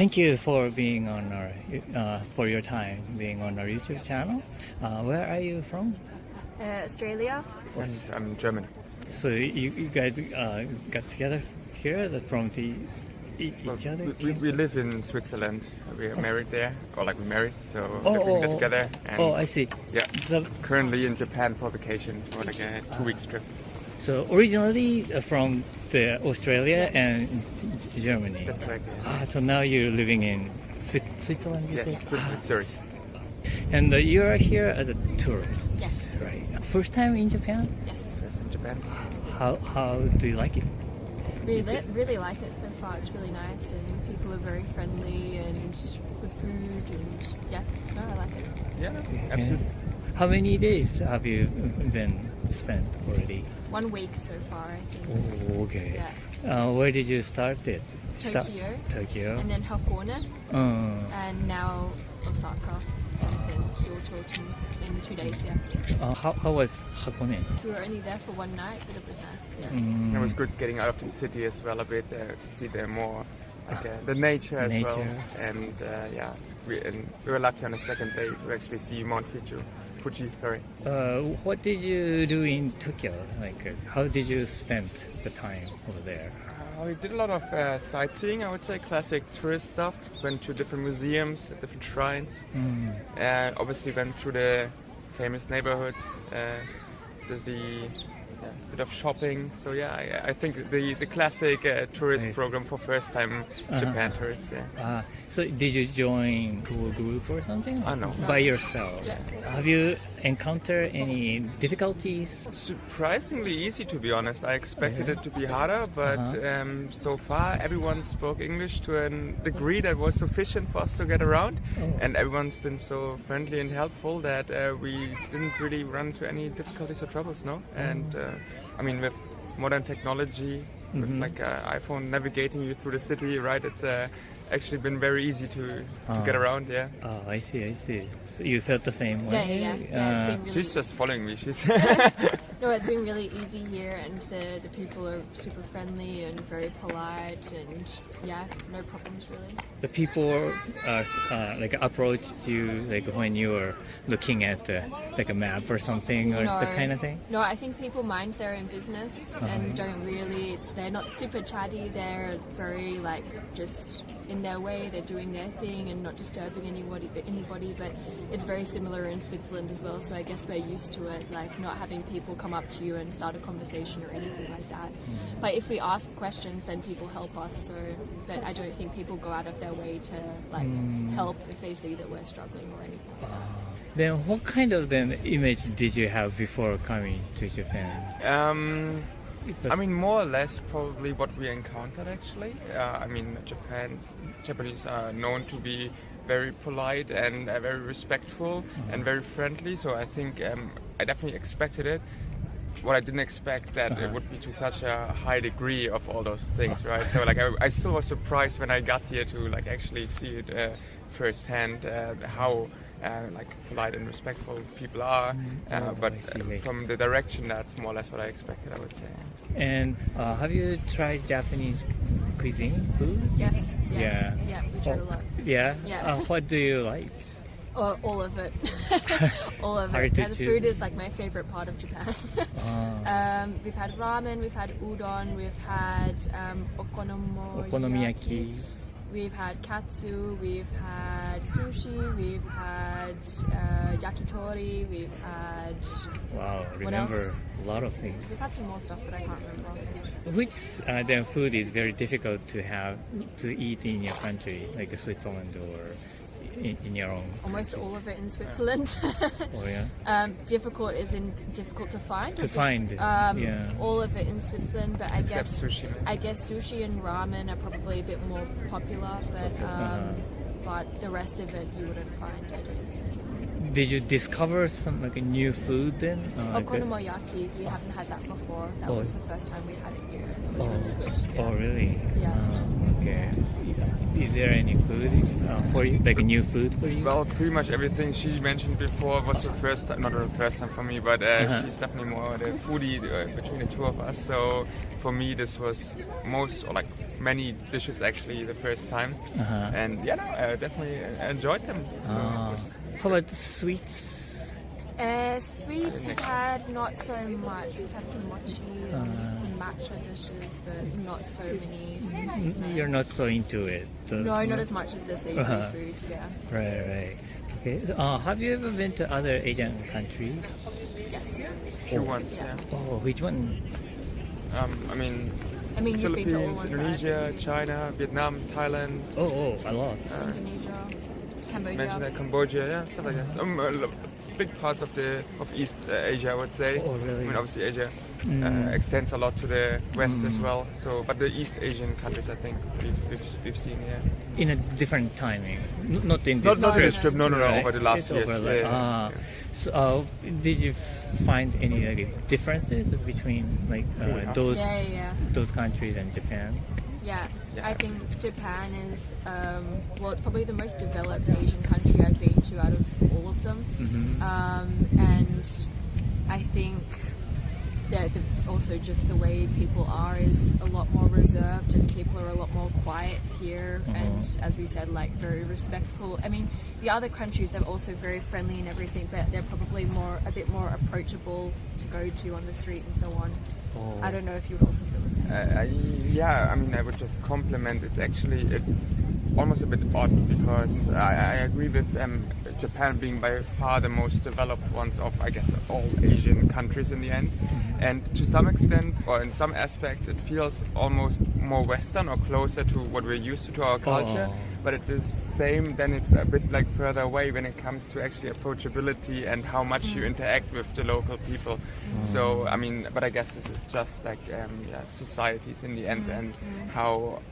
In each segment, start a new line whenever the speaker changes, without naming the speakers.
Thank you for being on for your time being on our YouTube channel. Where are you from?
Australia.
And I'm German.
So you guys got together here from each other?
We live in Switzerland. We are married there, or like we're married, so we're living together. And
I see.
Yeah.
So,
currently in Japan for vacation, for like a 2 weeks trip.
so originally from Australia and Germany.
That's correct. Yeah.
So now you're living in Switzerland, you
Yes,
say?
Switzerland, Zurich.
And you are here as a tourist.
Yes.
Right. First time in Japan?
Yes.
Yes, in Japan.
How do you like it?
Really like it so far. It's really nice and people are very friendly and good food and I like it.
Yeah, absolutely.
How many days have you been spent already?
1 week so far, I think.
Oh, okay.
Yeah.
Where did you start it?
Tokyo. And then Hakone. And now Osaka. And then Kyoto in 2 days,
How was Hakone?
We were only there for 1 night, but it was nice, yeah.
It was good getting out of the city as well a bit to see the more like the nature as well. And we were lucky on the second day to actually see Mount Fuji. Sorry.
What did you do in Tokyo? Like, how did you spend the time over there?
We did a lot of sightseeing, I would say, classic tourist stuff. Went to different museums, different shrines. Obviously went through the famous neighborhoods, did a bit of shopping. So I think the classic tourist program for first time Japan tourists. Yeah.
So did you join tour group or something?
No.
By yourself?
Yeah.
Have you encountered any difficulties?
Surprisingly easy, to be honest. I expected it to be harder, but so far everyone spoke English to a degree that was sufficient for us to get around. And everyone's been so friendly and helpful that we didn't really run into any difficulties or troubles, no? And I mean, with modern technology, with like iPhone navigating you through the city, right? It's actually been very easy to get around, yeah.
Oh, I see. So you felt the same way?
Yeah, it's been really...
She's just following me.
No, it's been really easy here, and the people are super friendly and very polite, and no problems really.
The people like approached you like when you were looking at like a map or something or the kind of thing?
No, I think people mind their own business and they're not super chatty. They're very like just in their way. They're doing their thing and not disturbing anybody. But it's very similar in Switzerland as well. So I guess we're used to it, like not having people come up to you and start a conversation or anything like that. But if we ask questions, then people help us. So, but I don't think people go out of their way to like help if they see that we're struggling or anything like that.
Then what kind of image did you have before coming to Japan?
I mean, more or less probably what we encountered actually. I mean, Japanese are known to be very polite and very respectful and very friendly. So I think I definitely expected it. What I didn't expect that it would be to such a high degree of all those things, right? So like I still was surprised when I got here to like actually see it firsthand, how like polite and respectful people are. But from the direction, that's more or less what I expected, I would say.
And have you tried Japanese cuisine food?
Yes. Yeah, we tried a lot.
Yeah?
Yeah.
What do you like?
All of it. All of
Hard
it.
to
And the
choose.
food is like my favorite part of Japan. We've had ramen, we've had udon, we've had okonomiyaki. We've had katsu, we've had sushi, we've had yakitori, we've had...
Wow, remember a lot of things.
We've had some more stuff, but I can't remember.
Which food is very difficult to eat in your country, like Switzerland or in your own?
Almost all of it in Switzerland.
Oh yeah.
Difficult isn't difficult to find. All of it in Switzerland, but I guess sushi and ramen are probably a bit more popular, but the rest of it you wouldn't find, I don't think.
Did you discover some like a new food then?
Okonomiyaki, we haven't had that before. That was the first time we had it here, and it was really good. Yeah.
Oh really?
Yeah.
Okay. Is there any food for you, like a new food for you?
Well, pretty much everything she mentioned before was the first time, not the first time for me, but she's definitely more the foodie between the two of us. So for me, this was many dishes actually the first time. And yeah, no, I definitely enjoyed them.
How about sweets?
Sweets we've had not so much. We've had some mochi and some matcha dishes, but not so many sweets. No.
You're not so into it.
No, not as much as the Asian food, yeah.
Right. Okay. So, have you ever been to other Asian countries?
Yes.
Few ones, yeah.
Oh, which one?
I mean, you've been to all
Philippines,
ones
Indonesia,
that I've been to.
China, Vietnam, Thailand.
Oh, a lot.
Indonesia,
Mentioned
Cambodia.
Cambodia, yeah, stuff like that. Some big parts of East Asia, I would say.
Oh, really?
I mean, obviously Asia extends a lot to the west as well. So, but the East Asian countries, I think we've seen, yeah.
In a different timing, not in this
Not
trip.
this trip, no,
right?
over the last
It's
years.
over,
Yeah.
So, did you find any differences between those countries and Japan?
Yeah,
Yeah,
I think Japan is, it's probably the most developed Asian country I've been to out of all of them. And I think that also just the way people are is a lot more reserved, and people are a lot more quiet here. And as we said, very respectful. I mean, the other countries, they're also very friendly and everything, but they're probably a bit more approachable to go to on the street and so on. I don't know if you would also feel the same.
I would just compliment. It's actually almost a bit odd because I agree with Japan being by far the most developed ones of, I guess, all Asian countries in the end. And to some extent, or in some aspects, it feels almost more Western or closer to what we're used to our culture. But at the same, then it's a bit further away when it comes to actually approachability and how much you interact with the local people. So, but I guess this is just societies in the end and how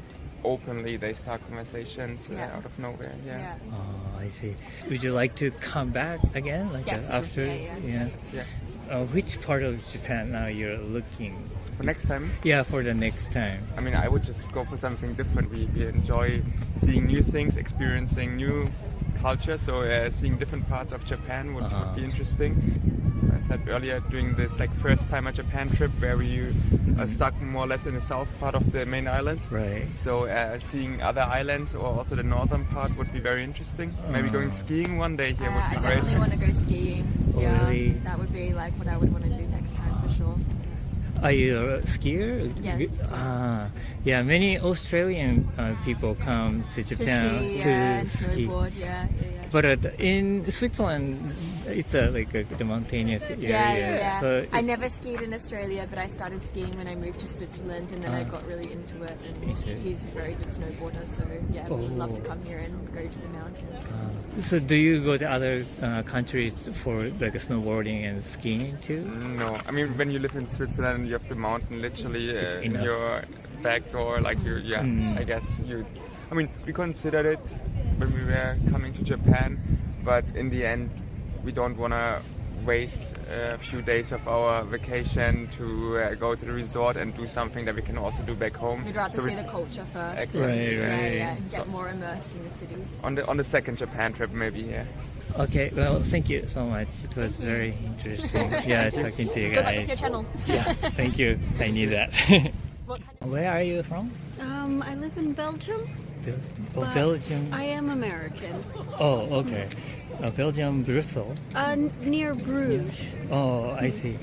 openly they start conversations out of nowhere. Yeah.
Oh, I see. Would you like to come back again,
Yes.
after?
Yeah.
Which part of Japan now you're looking?
For next time,
Yeah, for the next time.
I would just go for something different. We enjoy seeing new things, experiencing new culture. So seeing different parts of Japan would be interesting. I said earlier, doing this first time a Japan trip where we are stuck more or less in the south part of the main island.
Right.
So seeing other islands or also the northern part would be very interesting. Maybe going skiing one day here would
I
be great.
definitely want to go skiing.
Oh,
Yeah,
really?
that would be what I would want to do next time for sure.
Are you a skier?
Yes.
Yeah, many Australian people come to
To
Japan
ski,
to
and
ski.
snowboard, yeah.
But in Switzerland, it's the mountainous area.
Yeah.
So
I never skied in Australia, but I started skiing when I moved to Switzerland, and then I got really into it. And he's a very good snowboarder, so yeah, we'd love to come here and go to the mountains.
So do you go to other countries for snowboarding and skiing too?
No, when you live in Switzerland, you have the mountain literally in
enough.
your back door. I guess you. We considered it when we were coming to Japan, but in the end, we don't want to waste a few days of our vacation to go to the resort and do something that we can also do back home.
We'd rather see the culture first.
Exactly.
And get more immersed in the cities.
On the second Japan trip, maybe. Yeah.
Okay, well, thank you so much. It was very interesting. Talking to you
Good luck
guys.
with your channel.
Yeah, thank you. I need that.
What kind of
Where are you from?
I live in Belgium. but
Belgium.
I am American.
Oh, okay. Belgium, Brussels.
Near Bruges.
Oh, I see.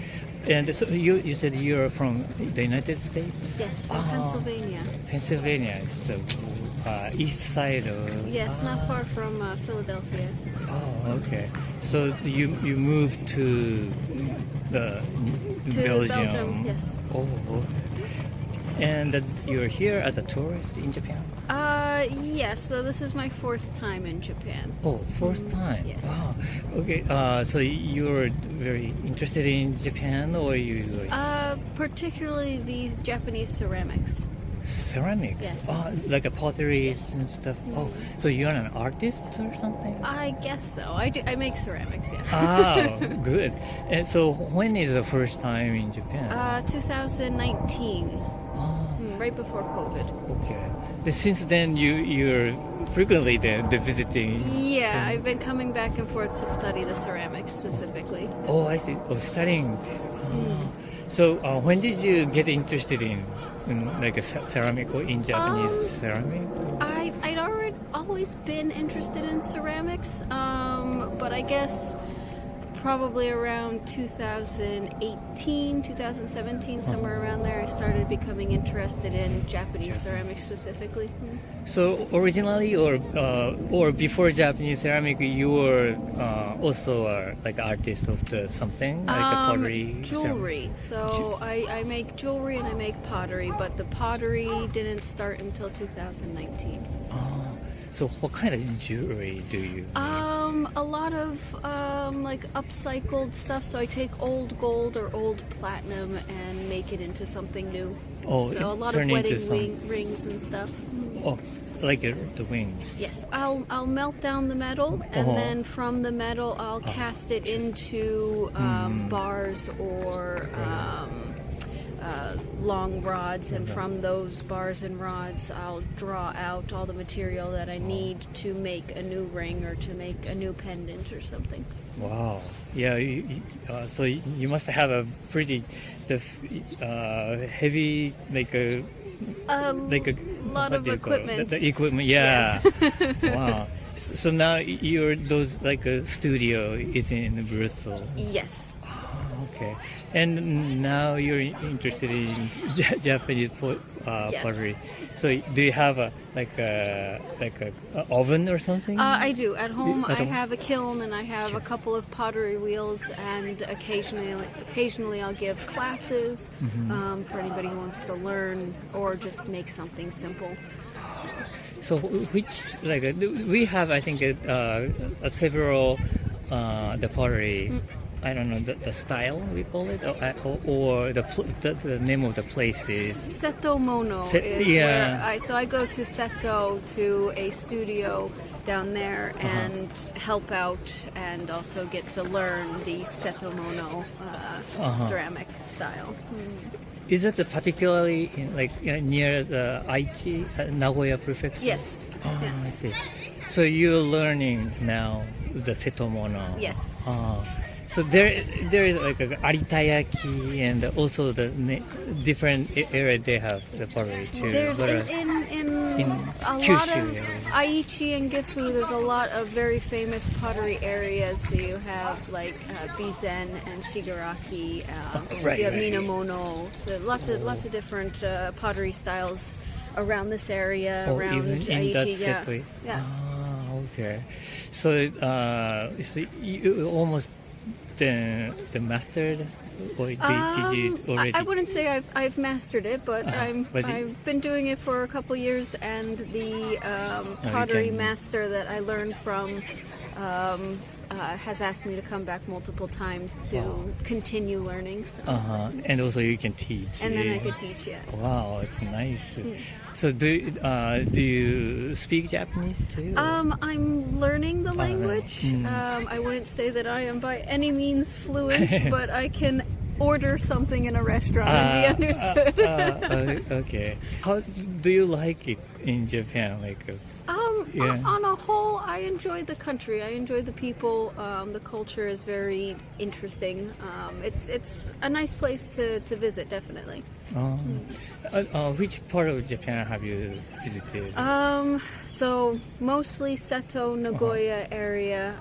And so you said you're from the United States?
Yes, from Pennsylvania.
Pennsylvania. It's the east side of...
Yes, not far from Philadelphia.
Oh, okay. So you moved to Belgium.
Yes.
Oh, and you're here as a tourist in Japan?
Yes, so this is my 4th time in Japan.
Oh, fourth time?
Yes.
Wow. Okay, so you're very interested in Japan, or you...
Particularly the Japanese ceramics.
Ceramics?
Yes.
Like a potteries and stuff. Oh, so you're an artist or something?
I guess so. I make ceramics, yeah.
Oh, good. And so when is the first time in Japan?
2019.
Oh,
right before COVID.
Okay. Since then, you're frequently then visiting.
Yeah, I've been coming back and forth to study the ceramics specifically.
Oh, I see. Oh, studying. So, when did you get interested in like a ceramic or in Japanese ceramic?
I'd always been interested in ceramics, but I guess probably around 2018, 2017, somewhere around there, I started becoming interested in Japanese ceramics specifically.
So originally, or before Japanese ceramic, you were also like artist of the something like a pottery.
Jewelry. So I make jewelry and I make pottery, but the pottery didn't start until 2019.
So what kind of jewelry do you make?
A lot of like upcycled stuff. So I take old gold or old platinum and make it into something new.
Oh,
so a lot of
turn into
wedding rings and stuff.
Oh, like the wings.
Yes, I'll melt down the metal, and then from the metal I'll cast it into bars or long rods, and from those bars and rods I'll draw out all the material that I need to make a new ring or to make a new pendant or something.
Wow. Yeah. So you must have a pretty heavy like a
lot of equipment.
The equipment. Yeah.
Yes.
Wow. So now those like a studio is in Brussels.
Yes.
Okay. And now you're interested in Japanese pottery. So do you have a oven or something?
I do. At home, I have a kiln and I have a couple of pottery wheels, and occasionally I'll give classes for anybody who wants to learn or just make something simple.
So which we have I think several the pottery. I don't know the style we call it, or the name of the place is
Seto Mono. So I go to Seto, to a studio down there, and help out, and also get to learn the Seto Mono ceramic style.
Is it particularly near the Aichi, Nagoya prefecture?
Yes.
Oh, yeah. I see. So you're learning now the Seto Mono.
Yes.
So there is like a aritayaki, and also the different area they have the pottery too.
There's in a lot of Aichi and Gifu. There's a lot of very famous pottery areas. So you have like Bizen and Shigaraki. You have Minamono. So lots of different pottery styles around this area. Around
even
Aichi.
in that city.
Yeah.
Okay. So you almost the mastered, or did you already?
I wouldn't say I've mastered it, but I've been doing it for a couple years, and the pottery master that I learned from has asked me to come back multiple times to continue learning. So.
And also you can teach.
And then I could teach, yeah.
Wow, it's nice. So do you speak Japanese too?
I'm learning the language. I wouldn't say that I am by any means fluent, but I can order something in a restaurant and be understood.
Okay. How do you like it in Japan?
On a whole, I enjoy the country. I enjoy the people. The culture is very interesting. It's a nice place to visit, definitely.
Which part of Japan have you visited?
So mostly Seto, Nagoya area.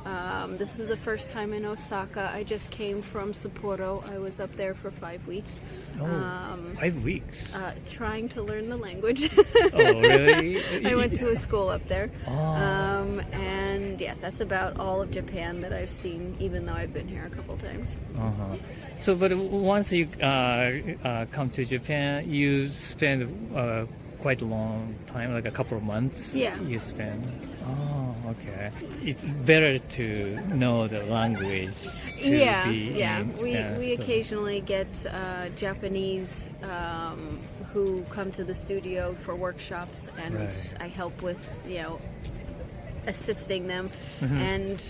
This is the first time in Osaka. I just came from Sapporo. I was up there for 5 weeks.
5 weeks?
Trying to learn the language.
Oh, really?
I went to a school up there. And yes, that's about all of Japan that I've seen, even though I've been here a couple times.
So, but once you come to Japan, you spend quite a long time, like a couple of months.
Yeah.
You spend. Oh, okay. It's better to know the language.
We occasionally get Japanese who come to the studio for workshops, and I help with, assisting them. And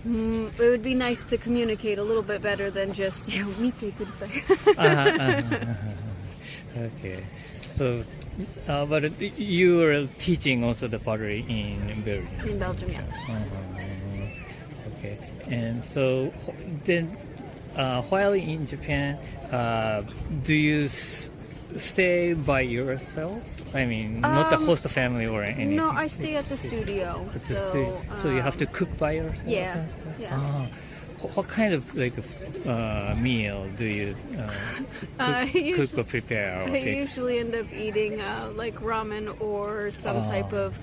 it would be nice to communicate a little bit better than just, mite kudasai.
Okay. So, but you are teaching also the pottery in Belgium.
In Belgium, yeah.
Okay. And so then, while in Japan, do you stay by yourself? I mean, not the host family or anything.
No, I stay at the studio.
So you have to cook by yourself?
Yeah.
What kind of meal do you cook or prepare? Or
I usually end up eating like ramen or some type of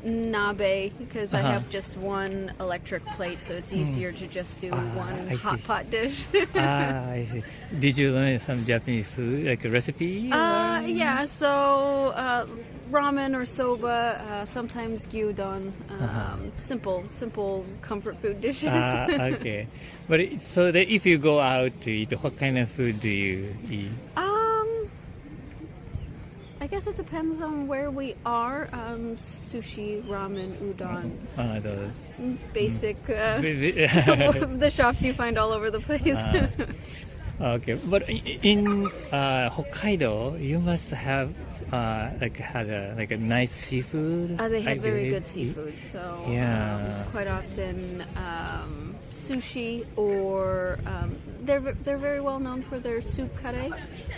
nabe because I have just one electric plate, so it's easier to just do one hot pot dish.
I see. Did you learn some Japanese food, like a recipe?
Yeah, so ramen or soba, sometimes gyudon, simple comfort food dishes.
Okay. But so that if you go out to eat, what kind of food do you eat?
I guess it depends on where we are. Sushi, ramen, udon.
Those
Basic, the shops you find all over the place.
Okay, but in Hokkaido, you must have had a nice seafood.
They have
I
very
believe.
good seafood, so
Yeah.
quite often sushi or they're very well known for their soup curry,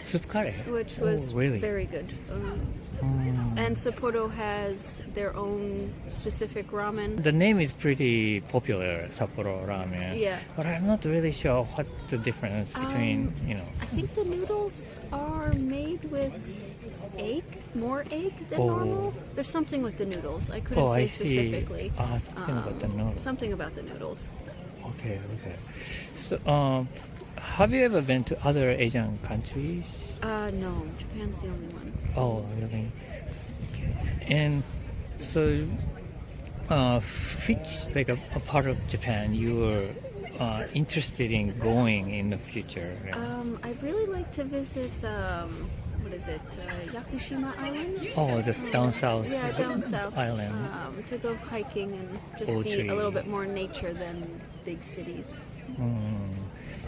Soup curry,
which was
really?
very good. And Sapporo has their own specific ramen.
The name is pretty popular, Sapporo ramen.
Yeah.
But I'm not really sure what the difference between,
I think the noodles are made with more egg than normal. There's something with the noodles. I couldn't say
I see.
specifically.
Something about the noodles.
Something about the noodles.
Okay. So, have you ever been to other Asian countries?
No, Japan's the only one.
Oh, really? Okay. And so, which like a part of Japan you were interested in going in the future?
I'd really like to visit. What is it? Yakushima Island?
Oh, just down south.
Yeah, down south.
Island.
To go hiking and just see a little bit more nature than big cities.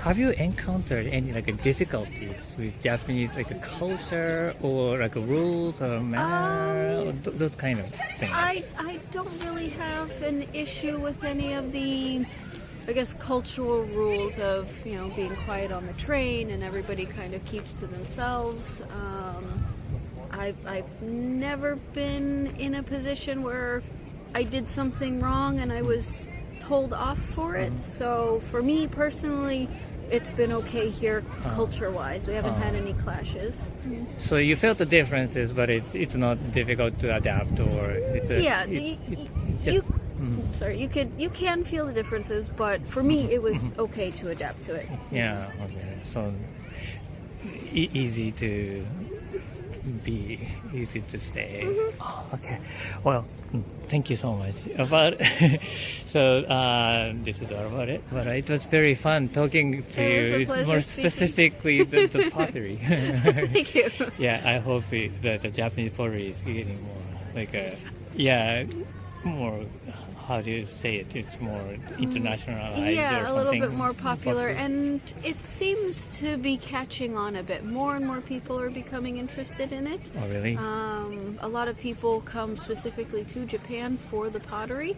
Have you encountered any difficulties with Japanese culture or rules or manner or those kind of things?
I don't really have an issue with any of the, I guess, cultural rules of being quiet on the train and everybody kind of keeps to themselves. I've never been in a position where I did something wrong and I was told off for it. So for me personally, it's been okay here culture-wise. We haven't had any clashes.
So you felt the differences, but it's not difficult to adapt, or it's
you can feel the differences, but for me it was okay to adapt to it.
Yeah. Okay. So easy to stay. Okay. Well, thank you so much. So this is all about it. But it was very fun talking to you.
It was a pleasure
More
speaking.
specifically the pottery.
Thank you.
Yeah, I hope that the Japanese pottery is getting more more. How do you say it? It's more internationalized.
Yeah,
or
a little
something
bit more popular, and it seems to be catching on a bit. More and more people are becoming interested in it.
Oh, really?
A lot of people come specifically to Japan for the pottery.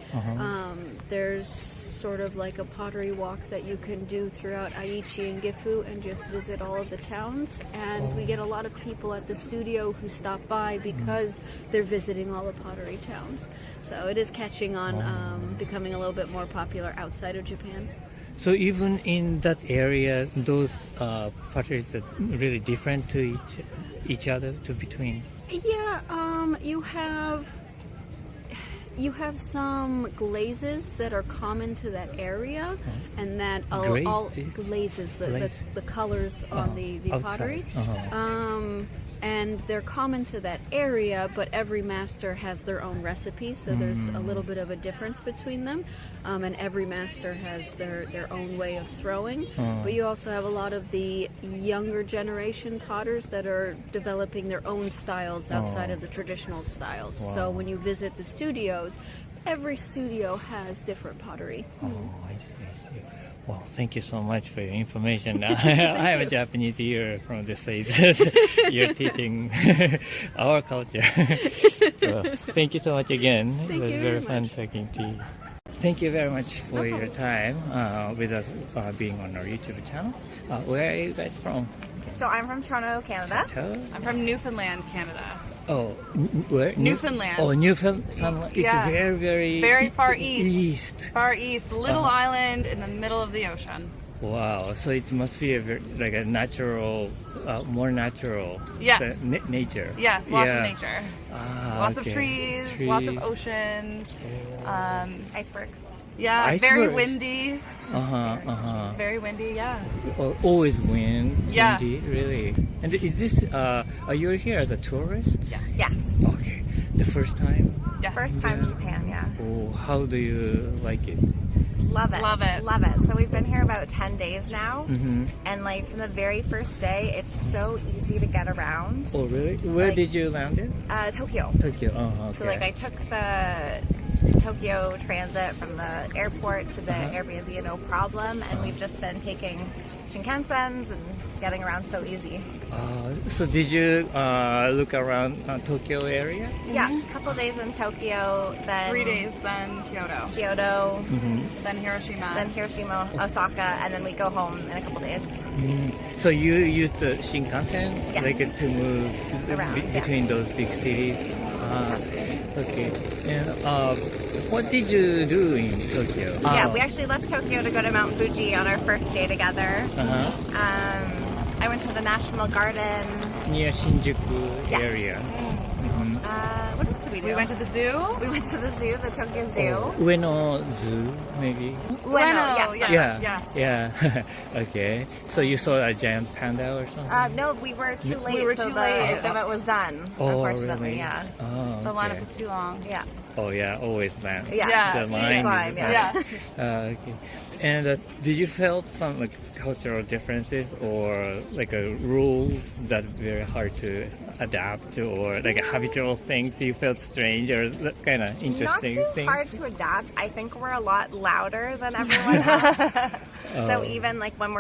There's sort of like a pottery walk that you can do throughout Aichi and Gifu and just visit all of the towns. And we get a lot of people at the studio who stop by because they're visiting all the pottery towns. So it is catching on, becoming a little bit more popular outside of Japan.
So even in that area, those potteries are really different to each other, between.
Yeah, you have some glazes that are common to that area, and that all glazes, the colors on the pottery. And they're common to that area, but every master has their own recipe, so there's a little bit of a difference between them. And every master has their own way of throwing. But you also have a lot of the younger generation potters that are developing their own styles outside of the traditional styles. So when you visit the studios, every studio has different pottery.
Oh, I see. Well, thank you so much for your information. I am a Japanese here from the States. You're teaching our culture. Well, thank you so much again.
Thank
it was
you
very
very
fun
much.
talking to you. Thank you very much for your time with us being on our YouTube channel. Where are you guys from?
So I'm from Toronto, Canada.
I'm from Newfoundland, Canada.
Oh, where?
Newfoundland.
Oh, Newfoundland. It's
Yeah.
very
far east.
East.
Far east, little island in the middle of the ocean.
Wow. So it must be like a natural, more natural.
Yes.
Nature.
Yes, lots
Yeah.
of nature. Lots of trees, lots of ocean.
Icebergs.
Yeah, very
Icebergs.
windy.
Very
windy, yeah.
Always windy,
Yeah.
really. And is this, are you here as a tourist?
Yes.
Okay. The first time?
Yes.
First time in Japan, yeah.
Oh, how do you like it?
Love it.
Love it.
Love it. So we've been here about 10 days now.
Mm-hmm.
And like from the very first day, it's so easy to get around.
Oh, really? Where
Like-
did you land it?
Tokyo.
Tokyo. Okay.
So like I took the Tokyo transit from the airport to the Airbnb, no problem. And we've just been taking Shinkansens and getting around so easy.
So did you look around Tokyo area?
Yeah, a couple days in Tokyo, then
3 days, then Kyoto,
Kyoto,
then Hiroshima.
then Hiroshima, Osaka, and then we go home in a couple days.
So you used the Shinkansen
Yes.
like to move
Around, yeah.
between those big cities? Okay. And what did you do in Tokyo?
Yeah, we actually left Tokyo to go to Mount Fuji on our first day together. I went to the National Garden.
Near Shinjuku
Yes.
area.
What else did we do?
We went to the zoo.
We went to the zoo, the Tokyo Zoo.
Ueno Zoo, maybe?
Ueno, yes.
yeah.
Yeah.
Yes.
Yeah. Okay. So you saw a giant panda or something?
No, we were too late,
We were
so
too
the
late.
exhibit was done,
Oh,
unfortunately,
really?
yeah.
Oh,
The lineup
okay.
was too long.
Yeah.
Oh, yeah. Always land.
Yeah.
Yeah.
The line
Climb,
is
yeah.
Okay. And did you felt some like cultural differences or like rules that very hard to adapt to, or like habitual things you felt strange or kind of
Not
interesting
too
things?
hard to adapt. I think we're a lot louder than everyone else. So even like when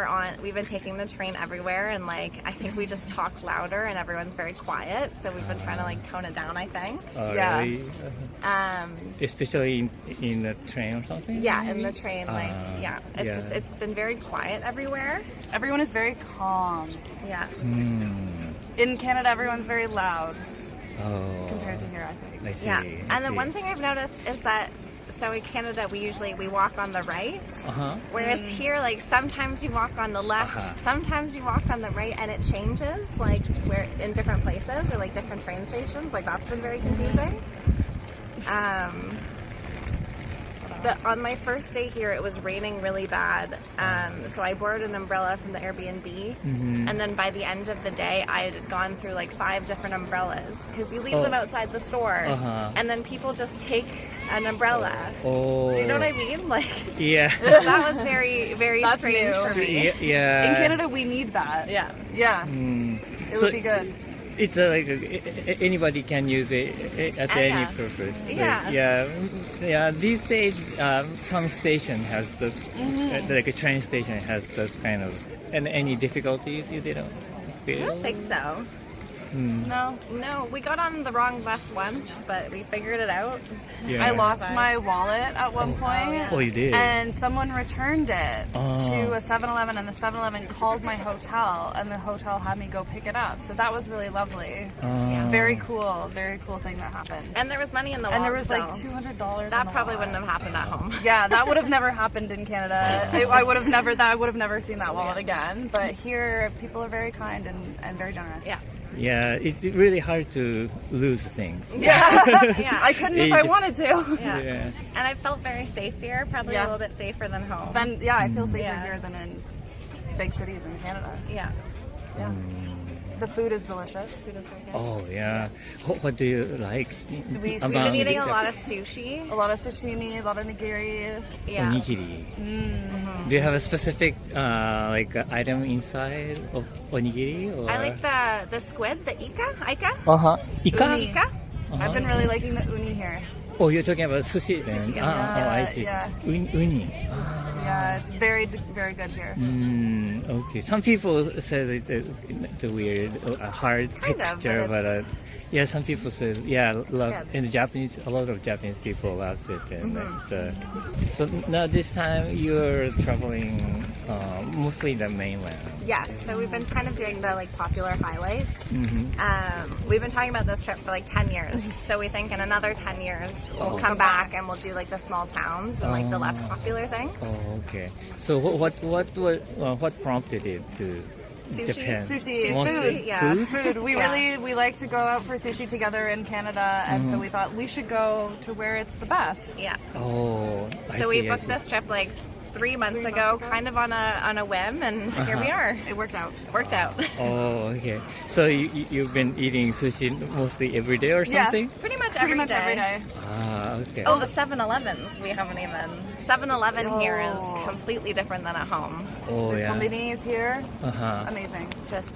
we've been taking the train everywhere, and like I think we just talk louder, and everyone's very quiet. So we've been trying to like tone it down, I think.
Oh,
Yeah.
really? Especially in the train or something?
Yeah, in
maybe?
the train, like yeah, it's
yeah.
just it's been very quiet everywhere.
Everyone is very calm.
Yeah.
In Canada, everyone's very loud
Oh.
compared to here, I think.
I see.
Yeah,
I
and then
see.
one thing I've noticed is that so in Canada we walk on the right, whereas here like sometimes you walk on the left, sometimes you walk on the right, and it changes like where in different places or like different train stations. Like that's been very confusing. On my first day here, it was raining really bad, so I borrowed an umbrella from the Airbnb, and then by the end of the day, I had gone through like 5 different umbrellas, because you leave them outside the store, and then people just take an umbrella.
Oh.
Do you know what I mean? Like,
Yeah.
that was very, very
That's
strange
new.
for me.
Yeah.
In Canada, we need that.
Yeah.
Yeah. It
So-
would be good.
It's anybody can use it at any purpose.
Yeah.
Yeah. These days, some station has the like a train station has this kind of. And any difficulties you didn't
I
feel?
don't think so.
No.
No, we got on the wrong bus once, but we figured it out.
Yeah.
I lost my wallet at one point.
Oh, you did.
And someone returned it
Oh.
to a 7-Eleven, and the 7-Eleven called my hotel, and the hotel had me go pick it up. So that was really lovely. Very cool thing that happened.
And there was money in the wallet.
And there was
so
like $200.
that probably wouldn't have happened at home.
Yeah, that would have never happened in Canada. I would have never seen that wallet again. But here, people are very kind and very generous.
Yeah.
Yeah, it's really hard to lose things.
Yeah.
I couldn't if I wanted to.
Yeah.
Yeah.
And I felt very safe here, probably
Yeah.
a little bit safer than home.
Then yeah, I feel safer
Yeah.
here than in big cities in Canada.
Yeah.
Yeah. The food is delicious. Food is very good.
Oh yeah. What do you like?
We've
We've been eating a lot of sushi.
A lot of sashimi, a lot of nigiri.
Yeah.
Onigiri. Do you have a specific like item inside of onigiri? Or?
I like the squid, the Ika.
Ika.
Uni. Ika.
I've been really liking the uni here.
Oh, you're talking about sushi then?
Sushi,
I see.
yeah.
Uni.
Yeah, it's very, very good here.
Okay. Some people say it's a weird, hard
Kind of,
texture,
but
yeah, some people say, love. And a lot of Japanese people love it. And so now this time you're traveling mostly the mainland.
Yes, so we've been kind of doing the like popular highlights. We've been talking about this trip for like 10 years. So we think in another 10 years we'll come back and we'll do like the small towns and like the less popular things.
Oh, okay. So what prompted it to Japan?
Sushi,
Mostly
food. Food. We like to go out for sushi together in Canada, and so we thought we should go to where it's the best.
Yeah.
Oh,
So we booked this trip like 3 months ago, kind of on a whim, and here we are.
It worked out.
Worked out.
Oh, okay. So you've been eating sushi mostly every day or something?
Pretty much
Pretty
every
much every day.
Ah, okay.
Oh, the 7-Elevens. We haven't even. 7-Eleven here is completely different than at home.
Oh,
The
yeah.
convenience here,
Uh-huh.
amazing.
Just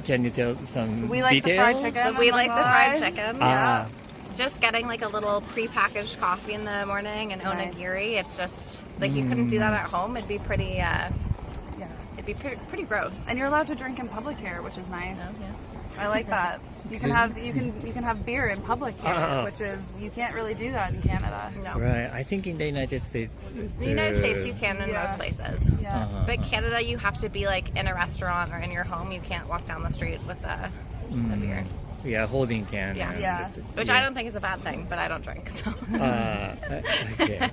Can you tell some
We like the
details?
fried chicken.
we
on
like the
side.
fried chicken.
Ah.
Just getting like a little pre-packaged coffee in the morning and
It's nice.
onigiri. It's just like you couldn't do that at home. It'd be pretty. It'd be pretty gross.
And you're allowed to drink in public here, which is nice.
Yeah.
I like that. You can have beer in public here, which is you can't really do that in Canada.
No.
Right. I think in the United States.
The United States you can in most places.
Yeah.
But Canada, you have to be like in a restaurant or in your home. You can't walk down the street with a beer.
Yeah, holding can.
Yeah.
and-
Yeah.
Which I don't think is a bad thing, but I don't drink. So.
Okay.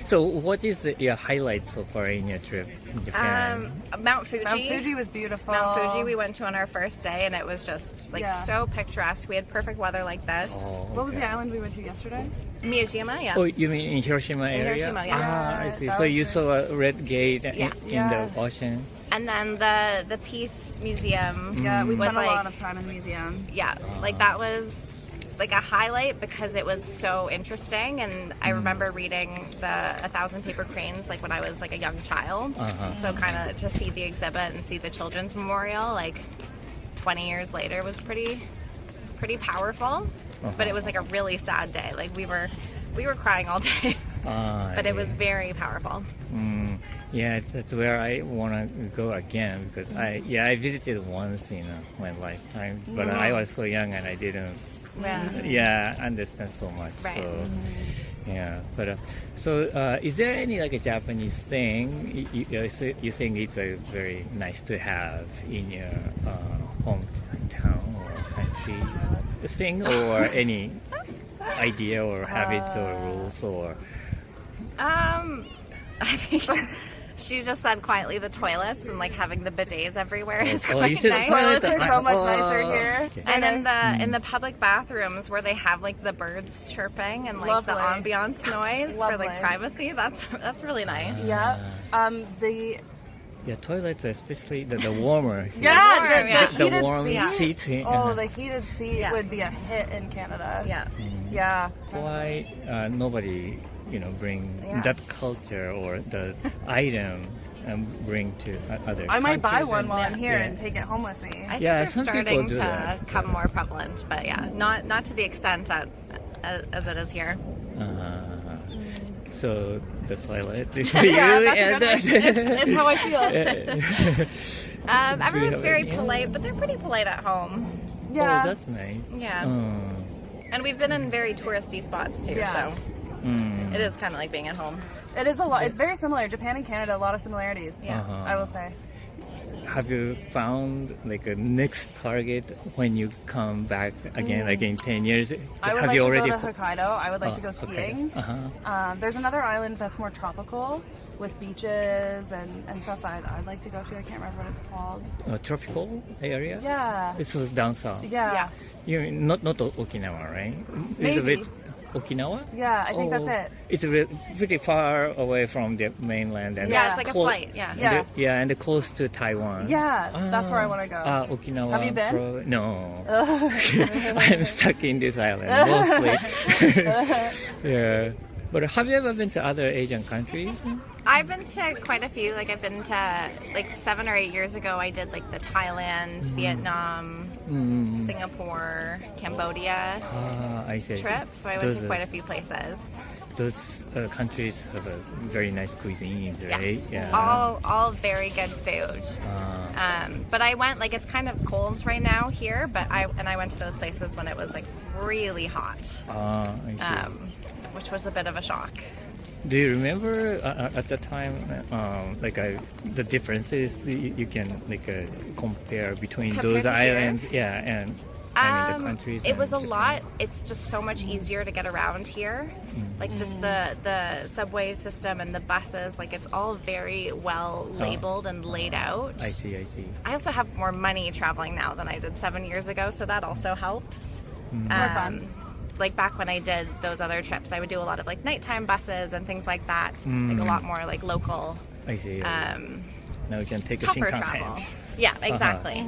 So what is your highlight so far in your trip in Japan?
Mount Fuji.
Mount Fuji was beautiful.
Mount Fuji we went to on our first day, and it was just like
Yeah.
so picturesque. We had perfect weather like this.
Oh,
What was
okay.
the island we went to yesterday?
Miyajima, yeah.
Oh, you mean in Hiroshima area?
Hiroshima, yeah.
Ah, I see.
That
So
was
you
nice.
saw a red gate
Yeah.
in the ocean?
And then the Peace Museum.
Yeah, we
was
spent a
like,
lot of time in the museum.
Yeah, like that was like a highlight because it was so interesting, and I remember reading the 1,000 Paper Cranes like when I was like a young child. So kind of to see the exhibit and see the children's memorial like 20 years later was pretty powerful. But it was like a really sad day. Like we were crying all day. But it was very powerful.
Yeah, that's where I want to go again because I visited once in my lifetime, but I was so young and I didn't understand so much.
Right.
So yeah, but is there any like a Japanese thing you think it's a very nice to have in your hometown or country thing, or any idea or habits or rules or?
I think she just said quietly the toilets and like having the bidets everywhere is
Oh,
quite
you said
nice.
toilet.
Toilets are so much nicer here.
Okay.
And in the public bathrooms where they have like the birds chirping and like the
Lovely.
ambiance noise for
Lovely.
like privacy, that's really nice.
Yeah.
Yeah, toilets, especially the warmer.
The
warm
heated seat.
seat.
Oh, the heated seat
Yeah.
would be a hit in Canada.
Yeah.
Yeah.
Why nobody bring that culture or the item and bring to other
I might buy
countries
one
and-
while I'm here
yeah.
and take it home with me.
I think
Yeah,
they're
some people
starting
do
to
that.
become more prevalent, but yeah, not to the extent as it is here.
So the toilet is for you.
It's how I feel.
Everyone's
have
very
any?
polite, but they're pretty polite at home.
Yeah.
Oh, that's nice.
Yeah. And we've been in very touristy spots too,
Yeah.
so it is kind of like being at home.
It is a lot. It's very similar. Japan and Canada, a lot of similarities.
Yeah.
I will say.
Have you found like a next target when you come back again, like in 10 years?
I would
Have
like
you
to
already
go to Hokkaido. I would like to go
Hokkaido.
skiing. There's another island that's more tropical with beaches and stuff I'd like to go to. I can't remember what it's called.
a tropical area?
Yeah.
It's down south.
Yeah.
You mean not Okinawa, right?
Maybe.
It's a bit Okinawa?
Yeah, I think that's
Oh,
it.
It's pretty far away from the mainland. And
Yeah, it's like a
clo-
flight. Yeah.
Yeah.
and close to Taiwan.
Yeah, that's where I want to go.
Okinawa.
Have you been?
No. I'm stuck in this island mostly. Yeah. But have you ever been to other Asian countries?
I've been to quite a few. Like I've been to 7 or 8 years ago. I did the Thailand, Vietnam, Singapore, Cambodia
I see.
trip. So I went to quite a few places.
Those countries have a very nice cuisines, right?
Yes. All very good food. But I went it's kind of cold right now here. But I went to those places when it was really hot,
I see.
which was a bit of a shock.
Do you remember at the time, the differences you can compare between those
to
islands? Yeah, and the countries.
It was a
Japan.
lot. It's just so much easier to get around here. Just the subway system and the buses. It's all very well labeled and laid out.
I see.
I also have more money traveling now than I did 7 years ago, so that also helps.
More fun.
Back when I did those other trips, I would do a lot of nighttime buses and things like that. A lot more local.
I see. Now you can take a
Tougher
Shinkansen.
travel. Yeah, exactly.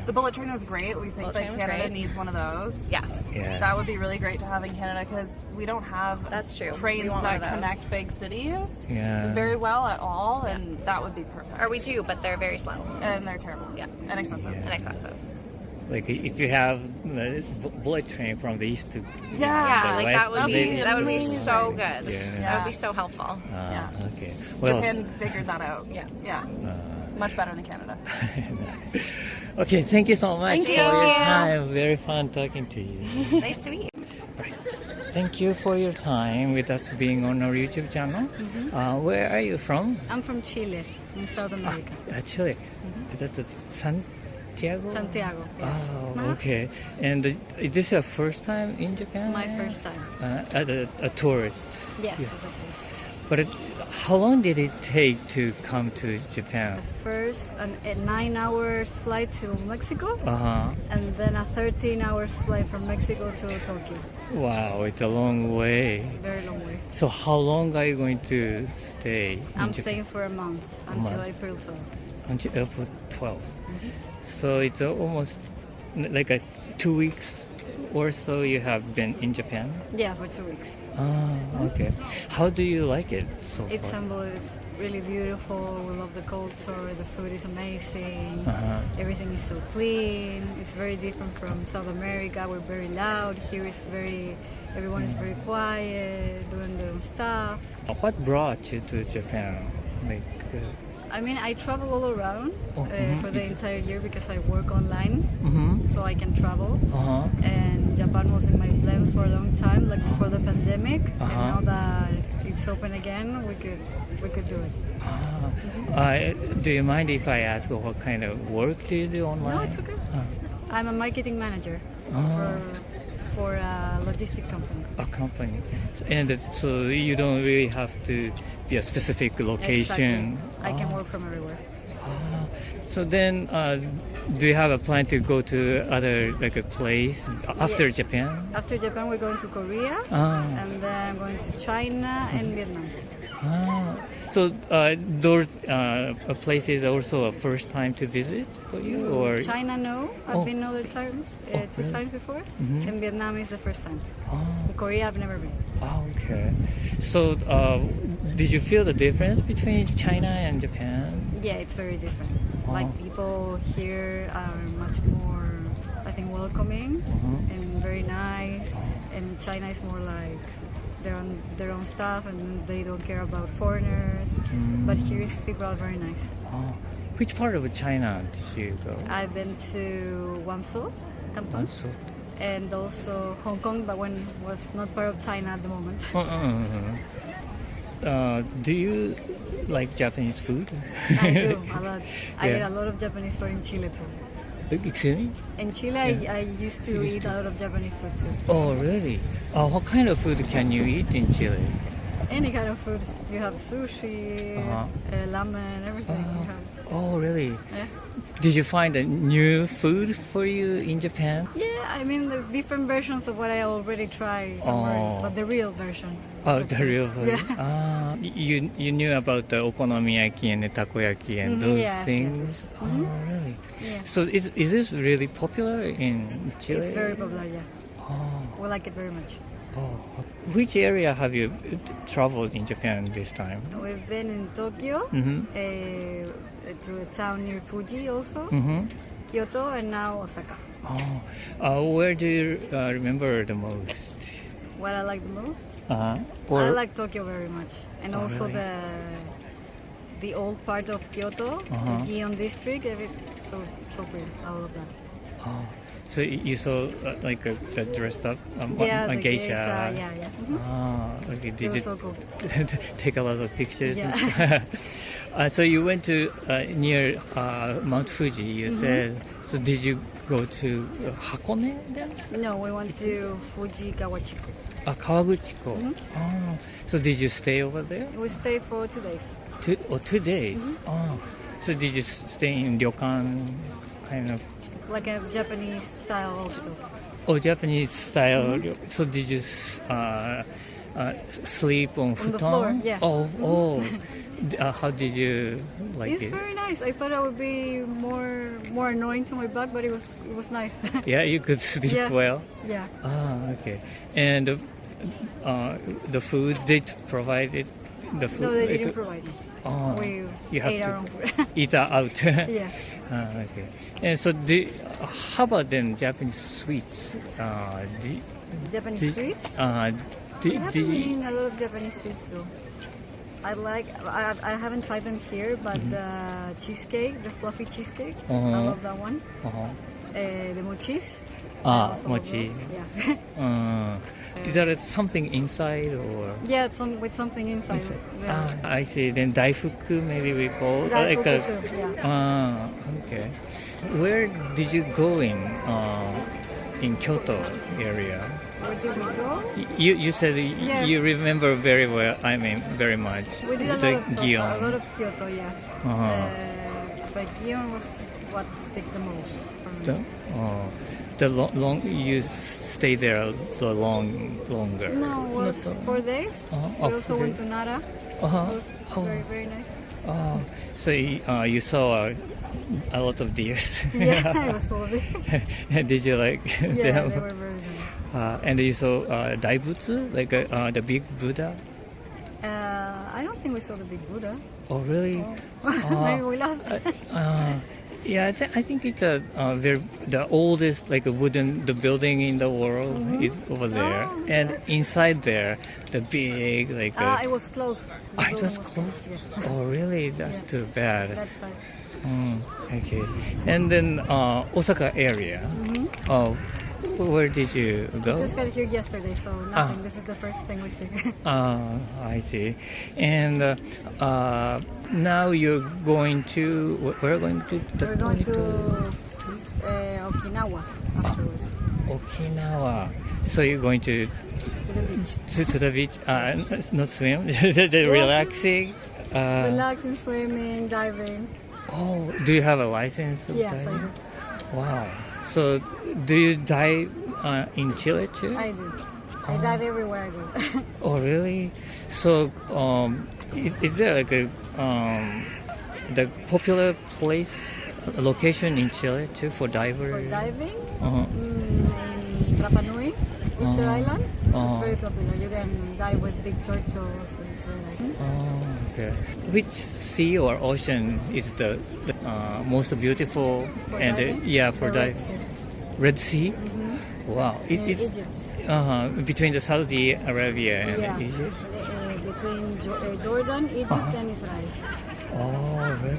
The bullet train was great. We think that Canada needs one of those.
Yes.
Yeah.
That would be really great to have in Canada because we don't have
That's true. We
trains
want
that
one of those.
connect big cities
Yeah.
very well at all, and that would be perfect.
Or we do, but they're very slow
And they're terrible.
Yeah.
And expensive.
Yeah.
and expensive.
If you have the bullet train from the east to
Yeah,
the west,
that would
maybe-
be so good.
Yeah.
That would be so helpful.
Yeah.
Okay. Well.
Japan figured that out.
Yeah.
Yeah. Much better than Canada.
Okay. Thank you so much
Thank
for
you.
your time. Very fun talking to you.
Nice to meet you.
Thank you for your time with us being on our YouTube channel. Where are you from?
I'm from Chile, in South America.
Chile. That's Santiago?
Santiago, yes.
Oh, okay. And is this your first time in Japan?
My first time.
As a tourist?
Yes,
Yes.
as a tourist.
But how long did it take to come to Japan?
First, a 9 hours flight to Mexico,
Uh-huh.
and then a 13 hours flight from Mexico to Tokyo.
Wow, it's a long way.
Very long way.
So how long are you going to stay in
I'm
Japan?
staying for a month until
month.
April 12th.
Until April 12th. So it's almost 2 weeks or so you have been in Japan?
Yeah, for 2 weeks.
Okay. How do you like it so far?
Istanbul is really beautiful. We love the culture. The food is amazing. Everything is so clean. It's very different from South America. We're very loud. Here everyone is very quiet, doing their own stuff.
What brought you to Japan?
I travel all around for the entire year because I work online,
Mm-hmm.
so I can travel.
Uh-huh.
And Japan was in my plans for a long time, before the pandemic. And now that it's open again, we could do it.
Do you mind if I ask what kind of work do you do online?
No, it's okay. I'm a marketing manager for a logistic company.
A company. So you don't really have to be a specific location.
Exactly. I can work from everywhere.
So then, do you have a plan to go to other a place after Japan?
After Japan, we're going to Korea, and then I'm going to China and Vietnam.
So those places are also a first time to visit for you, or
China, no. I've been other times, two
really?
times before. And Vietnam is the first time. In Korea, I've never been.
Okay. So did you feel the difference between China and Japan?
Yeah, it's very different. People here are much more, I think, welcoming and very nice. And China is more they're on their own stuff and they don't care about foreigners. But here, people are very nice.
Which part of China did you go?
I've been to Guangzhou, Canton, and also Hong Kong, but when was not part of China at the moment.
Do you like Japanese food?
I do, a lot. I
Yeah.
eat a lot of Japanese food in Chile too.
Excuse me?
In Chile, I used to eat a lot of Japanese food too.
Oh, really? What kind of food can you eat in Chile?
Any kind of food. You have sushi, ramen, everything. You have.
Oh, really?
Yeah.
Did you find a new food for you in Japan?
Yeah, there's different versions of what I already tried somewhere else, but the real version.
Oh, the real food.
Yeah.
You knew about the okonomiyaki and the takoyaki and those
yes,
things?
yes.
Oh, really?
Yeah.
So is this really popular in Chile?
It's very popular, yeah.
Oh,
We like it very much.
Oh, which area have you traveled in Japan this time?
We've been in Tokyo, to a town near Fuji also, Kyoto, and now Osaka.
Where do you remember the most?
What I like the most? I like Tokyo very much, and also
really?
the old part of Kyoto, the Gion district. So pretty. I love that.
So you saw the dressed up
the
geisha.
Yeah.
Okay.
It
Did
was
you
so cool.
take a lot of pictures?
Yeah.
So you went to near Mount Fuji. You said. So did you go to Hakone then?
No, we went to Fuji Kawachiku.
Kawaguchiko. So did you stay over there?
We stayed for 2 days.
2 days. So did you stay in ryokan kind of?
Like a Japanese style also.
Japanese style. So did you sleep on futon?
The floor, yeah.
How did you like
It's
it?
very nice. I thought it would be more annoying to my back, but it was nice.
Yeah, you could sleep well.
Yeah.
Okay. And the food they provided the food.
No, they didn't provide it. We
you have
ate
to
our own food.
eat out.
Yeah.
Okay. And so, how about then Japanese sweets?
Japanese sweets?
We
haven't eaten a lot of Japanese sweets though. I haven't tried them here, but the cheesecake, the fluffy cheesecake, I love that one. The mochis.
Mochi.
Yeah.
Is that something inside or?
Yeah, with something inside. Yeah.
I see. Then daifuku maybe we call
Daifuku too, yeah.
Okay. Where did you go in Kyoto area?
Where did we go?
You said you remember very well. I mean, very much.
We did a lot of Kyoto, yeah. But Gion was what stick the most for me.
The long you stay there so longer.
No, it was 4 days. We also went to Nara. It was very, very nice.
So you saw a lot of deers.
Yeah, it was lovely.
Did you like them?
Yeah, they were very nice.
And you saw Daibutsu, like the big Buddha?
I don't think we saw the big Buddha.
Oh, really?
Maybe we lost it.
Yeah, I think it's the oldest the building in the world is over there, and inside there the big
it was closed.
It was closed.
Yeah.
Oh, really? That's too bad.
That's bad.
Okay, and then Osaka area. Where did you go?
We just got here yesterday, so nothing. This is the first thing we see.
I see. And now you're going to. We're going to.
We're going to Okinawa afterwards.
Okinawa. So you're going to
the beach.
To the beach. Not swim. Just relaxing.
Relaxing, swimming, diving.
Oh, do you have a license?
Yes, I do.
Wow. So, do you dive in Chile too?
I do. I dive everywhere I go.
Oh, really? So, is there like the popular place, location in Chile too for divers?
For diving? In Rapa Nui, Easter Island. It's very popular. You can dive with big turtles. It's very nice.
Okay. Which sea or ocean is the most beautiful
for
and
diving?
For
the
diving? Red Sea. Wow.
It's
Egypt. Between the Saudi Arabia and Egypt.
It's between Jordan, Egypt, and Israel.
Oh, really?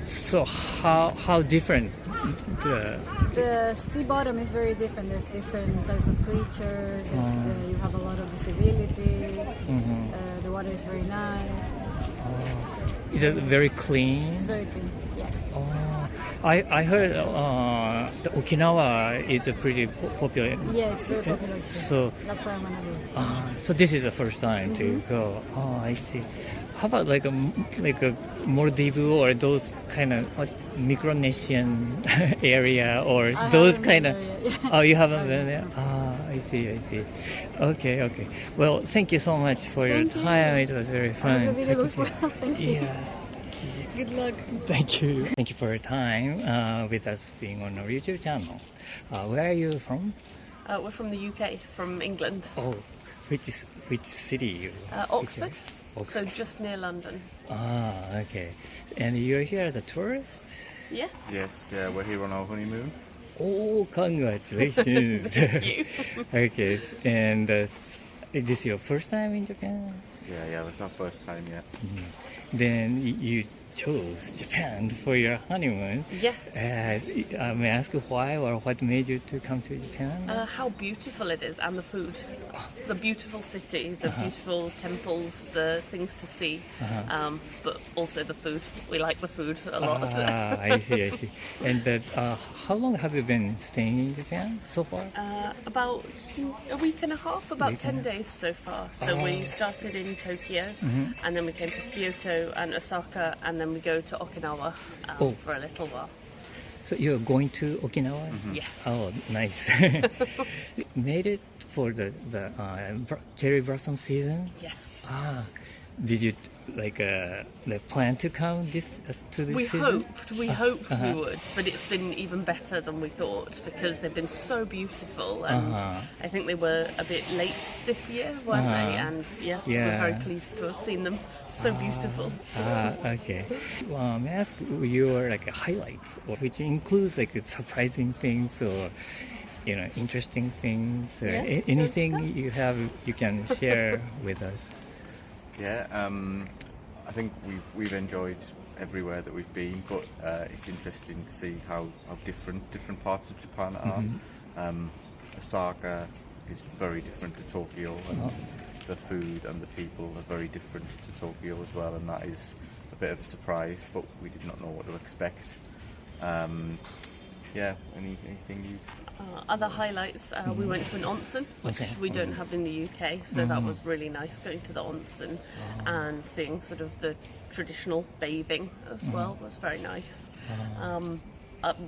So how different
the sea bottom is very different. There's different types of creatures. You have a lot of visibility. The water is very nice.
Is it very clean?
It's very clean. Yeah.
I heard the Okinawa is a pretty popular.
Yeah, it's very popular.
So
that's why I'm gonna go.
So this is the first time to go. Oh, I see. How about like a Maldives or those kind of Micronesian area or those kind of? Oh, you haven't been there. I see. Okay. Well, thank you so much for your time. It was very fun.
The video looks well. Thank you.
Yeah.
Good luck.
Thank you. Thank you for your time with us being on our YouTube channel. Where are you from?
We're from the UK, from England.
Oh, which city you?
Oxford,
Oxford.
so just near London.
Okay. And you're here as a tourist?
Yes.
Yes, yeah, we're here on our honeymoon.
Oh, congratulations!
Thank you.
Okay, and is this your first time in Japan?
Yeah, that's our first time yet.
Then you chose Japan for your honeymoon.
Yes.
May I ask why or what made you to come to Japan?
How beautiful it is, and the food. The beautiful city, the beautiful temples, the things to see, but also the food. We like the food a lot.
I see. And how long have you been staying in Japan so far?
About a week and a half, about 10 days so far. So we started in Tokyo, and then we came to Kyoto and Osaka, and then we go to Okinawa for a little while.
So you're going to Okinawa?
Yes.
Oh, nice. Made it for the cherry blossom season?
Yes.
Did you plan to come to this
We
season?
we hoped we would, but it's been even better than we thought because they've been so beautiful, and I think they were a bit late this year, weren't they? And yes, we're very pleased to have seen them. So beautiful.
Okay. May I ask your highlights, which includes surprising things or interesting things, anything you can share with us.
Yeah, I think we've enjoyed everywhere that we've been, but it's interesting to see how different parts of Japan are. Osaka is very different to Tokyo, and the food and the people are very different to Tokyo as well, and that is a bit of a surprise, but we did not know what to expect. Anything you...
Other highlights, we went to an onsen, which we don't have in the UK, so that was really nice, going to the onsen and seeing sort of the traditional bathing as well was very nice.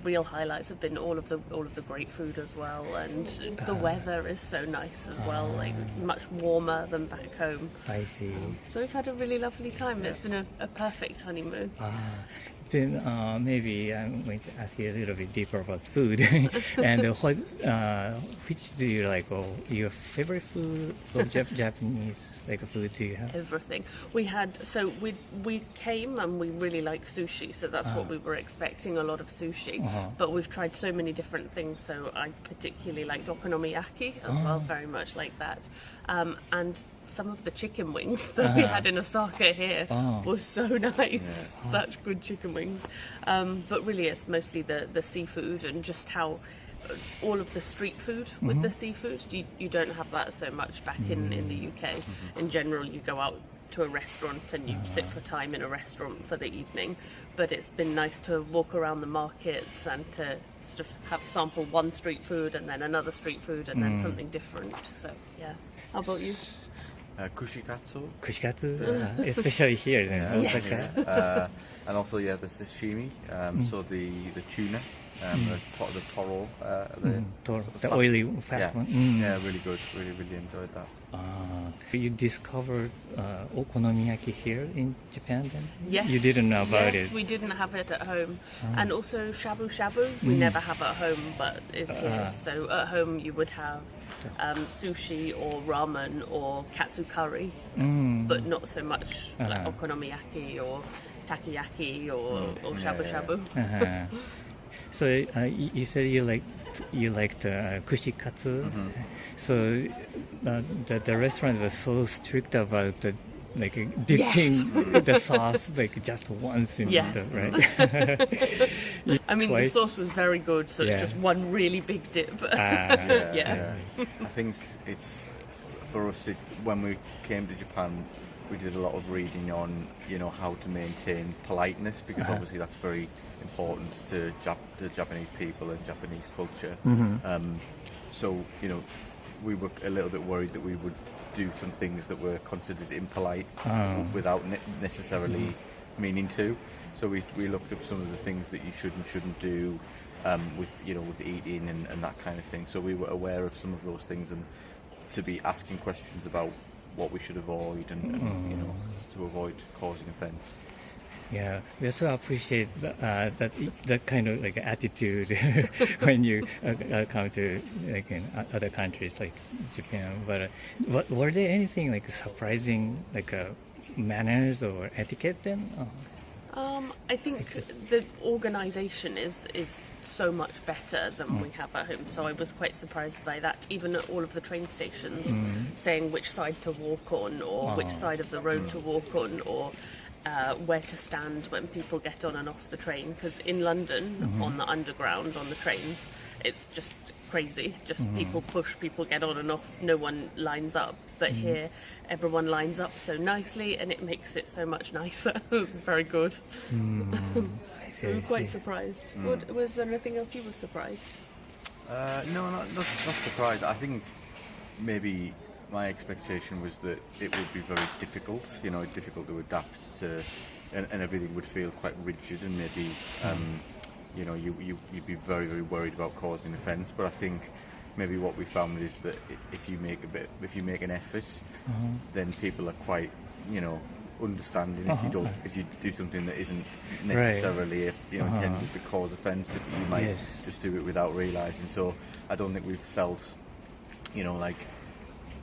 Real highlights have been all of the great food as well, and the weather is so nice as well, much warmer than back home.
I see.
So we've had a really lovely time. It's been a perfect honeymoon.
Then maybe I'm going to ask you a little bit deeper about food. And which do you like? Or your favorite food of Japanese food do you have?
Everything. We came and we really like sushi, so that's what we were expecting, a lot of sushi. But we've tried so many different things, so I particularly liked okonomiyaki as well, very much like that. And some of the chicken wings that we had in Osaka here were so nice. Such good chicken wings. But really it's mostly the seafood and just how all of the street food with the seafood, you don't have that so much back in the UK. In general, you go out to a restaurant and you sit for time in a restaurant for the evening, but it's been nice to walk around the markets and to sort of have sample one street food and then another street food and then something different. So yeah. How about you?
Kushikatsu, especially here in Osaka.
And also, the sashimi, so the tuna, the toro,
the oily fat one.
Yeah, really good. Really enjoyed that.
You discovered okonomiyaki here in Japan then?
Yes.
You didn't know about it?
Yes, we didn't have it at home. And also shabu shabu, we never have at home, but is here. So at home you would have sushi or ramen or katsu curry, but not so much like okonomiyaki or takoyaki or shabu shabu.
So you said you liked kushikatsu. So the restaurant was so strict about dipping the sauce just once in stuff, right?
I mean, the sauce was very good, so it's just one really big dip.
I think it's for us. When we came to Japan, we did a lot of reading on how to maintain politeness, because obviously that's very important to the Japanese people and Japanese culture. So we were a little bit worried that we would do some things that were considered impolite without necessarily meaning to. So we looked up some of the things that you should and shouldn't do with eating and that kind of thing. So we were aware of some of those things, and to be asking questions about what we should avoid and to avoid causing offence.
Yeah, we also appreciate that kind of like attitude when you come to like in other countries like Japan. But were there anything like surprising like manners or etiquette then?
I think the organisation is so much better than we have at home. So I was quite surprised by that. Even at all of the train stations, saying which side to walk on, or which side of the road to walk on, or where to stand when people get on and off the train. Because in London, on the underground, on the trains, it's just crazy. Just people push, people get on and off, no one lines up. But here, everyone lines up so nicely, and it makes it so much nicer. It was very good. So we were quite surprised. Was there anything else you were surprised?
No, not surprised. I think maybe my expectation was that it would be very difficult, difficult to adapt to, and everything would feel quite rigid, and maybe, you'd be very, very worried about causing offence. But I think maybe what we found is that if you make an effort, then people are quite, understanding. If you do something that isn't necessarily intended to cause offence, that you might just do it without realising. So I don't think we've felt, like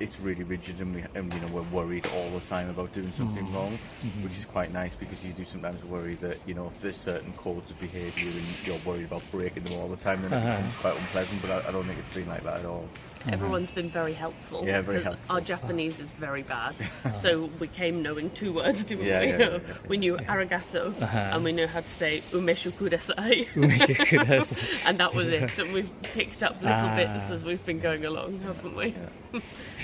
it's really rigid, and we're worried all the time about doing something wrong, which is quite nice, because you do sometimes worry that if there's certain codes of behaviour and you're worried about breaking them all the time, then it becomes quite unpleasant. But I don't think it's been like that at all.
Everyone's been very helpful.
Yeah, very helpful.
Our Japanese is very bad. So we came knowing 2 words, didn't we?
Yeah.
We knew arigato, and we knew how to say umeshu kudasai. And that was it. And we've picked up little bits as we've been going along, haven't we? Yeah.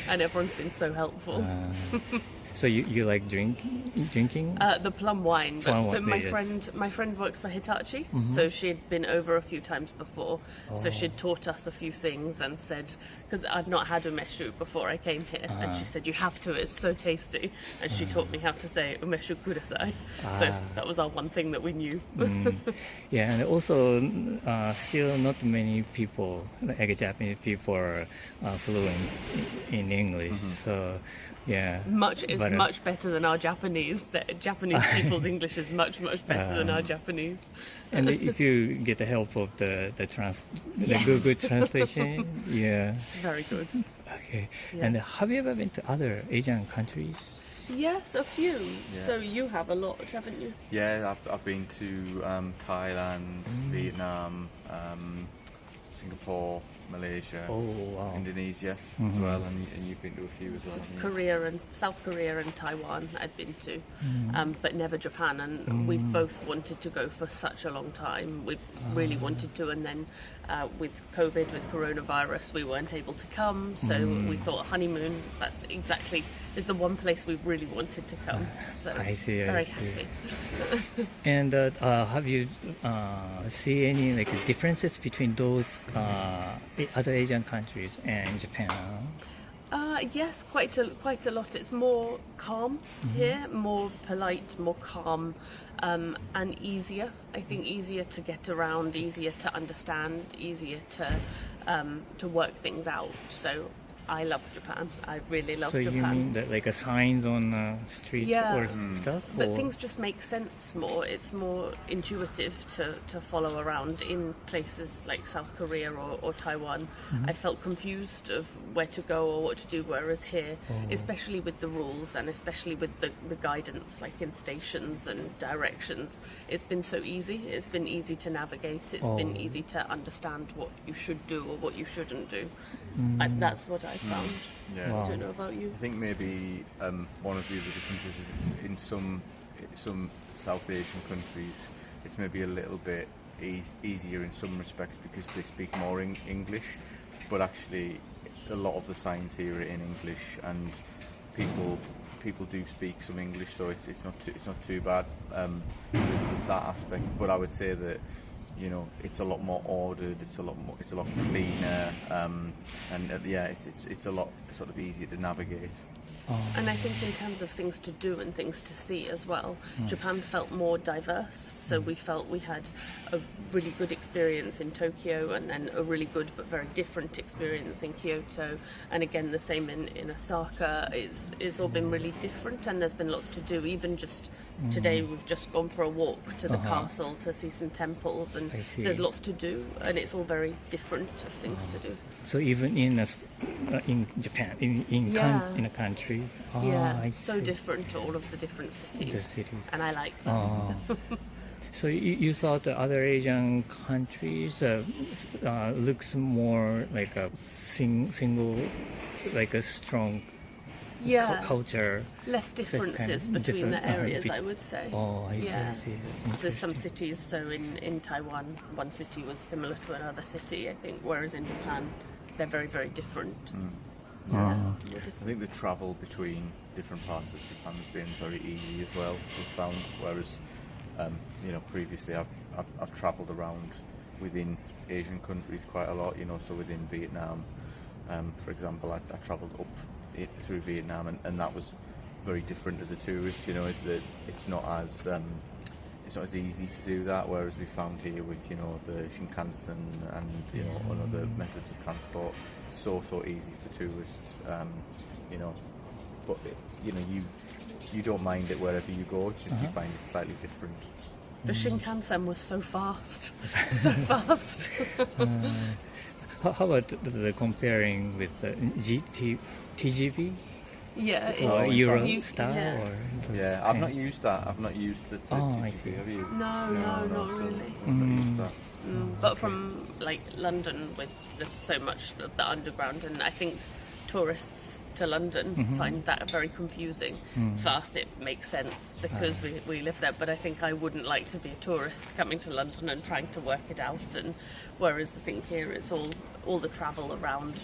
And everyone's been so helpful.
So you like drinking?
The plum wine. So my
yes.
friend works for Hitachi, so she'd been over a few times before. So she'd taught us a few things and said, because I'd not had umeshu before I came here, and she said, you have to, it's so tasty. And she taught me how to say umeshu kudasai. So that was our one thing that we knew.
Yeah, and also still not many people, like Japanese people, are fluent in English. So yeah,
much better than our Japanese. The Japanese people's English is much better than our Japanese.
And if you get the help of the Google translation, yeah,
very good.
Okay,
Yeah.
And have you ever been to other Asian countries?
Yes, a few.
Yeah.
So you have a lot, haven't you?
Yeah, I've been to Thailand, Vietnam, Singapore, Malaysia, Indonesia as well, and you've been to a few as well.
Korea and South Korea and Taiwan I'd been to, but never Japan, and we've both wanted to go for such a long time. We've really wanted to, and then with COVID, with coronavirus, we weren't able to come, so we thought Honeymoon, is the one place we really wanted to come. So
I see.
Very happy.
And have you see any like differences between those other Asian countries and Japan?
Yes, quite a lot. It's more calm here, more polite, more calm, and easier. I think easier to get around, easier to understand, easier to work things out. So I love Japan. I really love Japan.
So you mean that like signs on the street or stuff?
But things just make sense more. It's more intuitive to follow around in places like South Korea or Taiwan. I felt confused of where to go or what to do, whereas here, especially with the rules and especially with the guidance, like in stations and directions, it's been so easy. It's been easy to navigate. It's been easy to understand what you should do or what you shouldn't do. That's what I found.
Yeah.
I don't know about you.
I think maybe one of the other differences is in some South Asian countries, it's maybe a little bit easier in some respects because they speak more English, but actually a lot of the signs here are in English, and people do speak some English, so it's not too bad. There's that aspect, but I would say that it's a lot more ordered. It's a lot cleaner, and it's a lot sort of easier to navigate.
And I think in terms of things to do and things to see as well, Japan's felt more diverse. So we felt we had a really good experience in Tokyo, and then a really good but very different experience in Kyoto. And again, the same in Osaka. It's all been really different, and there's been lots to do. Even just today, we've just gone for a walk to the castle to see some temples, and there's lots to do, and it's all very different of things to do.
So even in Japan, in a country, I
so
see.
different to all of the different cities.
The cities.
And I like that.
So you thought the other Asian countries looks more like a single, like a strong culture.
Less differences between the areas, I would say.
I see.
So some cities, so in Taiwan, one city was similar to another city, I think, whereas in Japan, they're very, very different.
I think the travel between different parts of Japan has been very easy as well, we've found, whereas previously I've travelled around within Asian countries quite a lot, so within Vietnam, for example, I travelled up through Vietnam, and that was very different as a tourist. It's not as easy to do that, whereas we found here with the Shinkansen and other methods of transport, so easy for tourists. But you don't mind it wherever you go. It's just you find it slightly different.
The Shinkansen was so fast, so fast.
How about the comparing with the TGV?
Yeah,
or Eurostar?
Yeah. I've not used that. I've not used the
I see.
TGV, have you?
No, not really.
I've not used that.
But from London, with there's so much of the underground, and I think tourists to London find that very confusing. For us, it makes sense because we live there. But I think I wouldn't like to be a tourist coming to London and trying to work it out. And whereas I think here it's all the travel around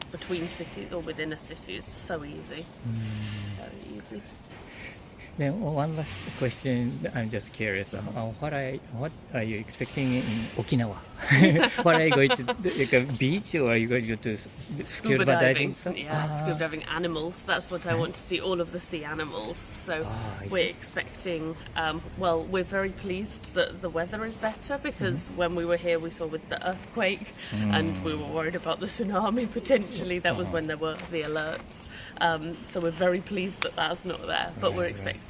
between cities or within a city is so easy, very easy.
Then one last question. I'm just curious. What are you expecting in Okinawa? What are you going to do? Like a beach, or are you going to go to scuba diving?
Scuba diving, animals. That's what I want to see. All of the sea animals. So we're expecting. We're very pleased that the weather is better because when we were here, we saw with the earthquake, and we were worried about the tsunami potentially. That was when there were the alerts. So we're very pleased that that's not there. But we're expecting.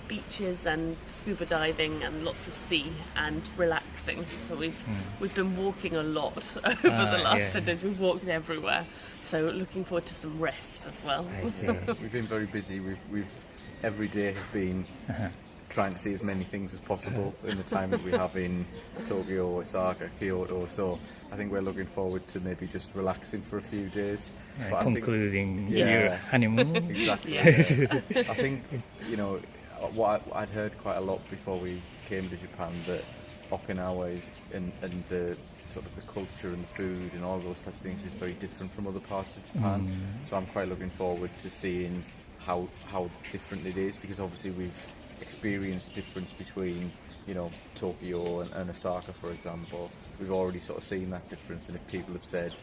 Beaches and scuba diving and lots of sea and relaxing. So we've been walking a lot over the last 10 days. We've walked everywhere. So looking forward to some rest as well.
We've been very busy. We've every day has been trying to see as many things as possible in the time that we have in Tokyo, Osaka, Kyoto. So I think we're looking forward to maybe just relaxing for a few days.
Concluding your honeymoon.
Exactly. I think, what I'd heard quite a lot before we came to Japan, that Okinawa and the sort of the culture and the food and all those types of things is very different from other parts of Japan. So I'm quite looking forward to seeing how different it is, because obviously we've experienced difference between Tokyo and Osaka, for example. We've already sort of seen that difference, and if people have said,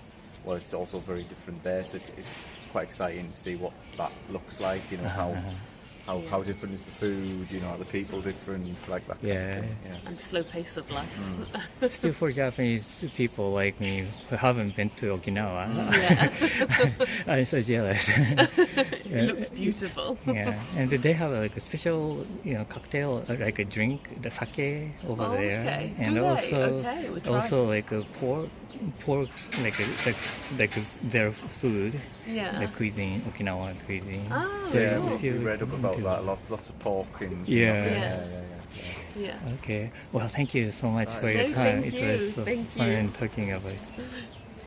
well, it's also very different there, so it's quite exciting to see what that looks like, how different is the food, are the people different, like that kind of thing.
And slow pace of life.
Still, for Japanese people like me who haven't been to Okinawa, I'm so jealous.
It looks beautiful.
And they have a special, cocktail, like a drink, the sake over there,
okay.
and also like a pork, like their food, the cuisine, Okinawa cuisine.
So we read up about that, lots of pork and
Okay. Well, thank you so much for your time. It was so fun talking about it.